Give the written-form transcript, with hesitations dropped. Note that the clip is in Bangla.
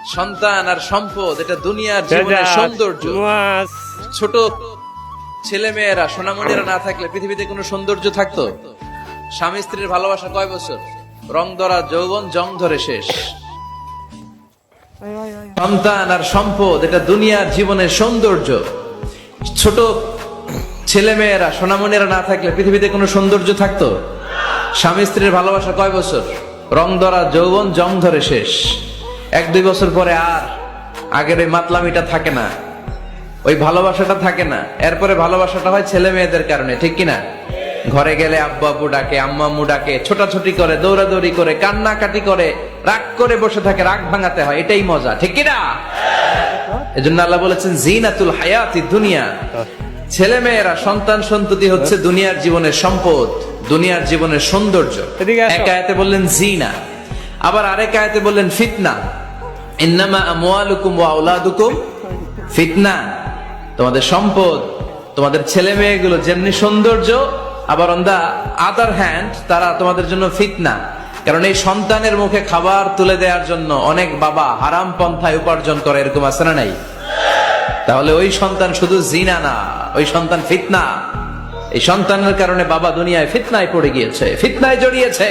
সন্তান আর সম্পদ এটা দুনিয়ার জীবনের সৌন্দর্য। ছোট ছেলে মেয়েরা সোনামণিরা না থাকলে পৃথিবীতে কোনো সৌন্দর্য থাকতো? স্বামী স্ত্রীর ভালোবাসা কয় বছর? রং ধরা যৌবন, জং ধরে শেষ। সন্তান আর সম্পদ এটা দুনিয়ার জীবনের সৌন্দর্য। ছোট ছেলে মেয়েরা সোনামণিরা না থাকলে পৃথিবীতে কোনো সৌন্দর্য থাকতো? স্বামী স্ত্রীর ভালোবাসা কয় বছর? রং ধরা যৌবন, জং ধরে শেষ। 1-2 বছর পরে আর আগের ওই মাতলামিটা থাকে না, ওই ভালোবাসাটা থাকে না। এরপরে ভালোবাসাটা হয় ছেলে মেয়েদের কারণে, ঠিক কিনা? ঘরে গেলে আব্বু আব্বু ডাকে, আম্মা আম্মু ডাকে, ছোটাছুটি করে, দৌড়াদৌড়ি করে, কান্নাকাটি করে, রাগ করে বসে থাকে, রাগ ভাঙাতে হয়, এটাই মজা, ঠিক কিনা? এজন্য আল্লাহ বলেছেন জিনাতুল হায়াতি দুনিয়া। ছেলে মেয়েরা, সন্তান সন্ততি হচ্ছে দুনিয়ার জীবনের সম্পদ, দুনিয়ার জীবনের সৌন্দর্য। এক আয়াতে বললেন জিনা, আবার আরেক আয়াতে বললেন ফিতনা। ইন্নামা আমওয়ালুকুম ওয়া আওলাদুকুম ফিতনা। তোমাদের সম্পদ, তোমাদের ছেলে মেয়েগুলো যেমনি সৌন্দর্য, আবার অন দা আদার হ্যান্ড তারা তোমাদের জন্য ফিতনা। কারণ এই সন্তানের মুখে খাবার তুলে দেওয়ার জন্য অনেক বাবা হারাম পন্থায় উপার্জন করে, এরকম আছে না নাই? তাহলে ওই সন্তান শুধু জিনা না, ওই সন্তান ফিতনা। এই সন্তানের কারণে বাবা দুনিয়ায় ফিতনায় পড়ে গিয়েছে, ফিতনায় জড়িয়েছে।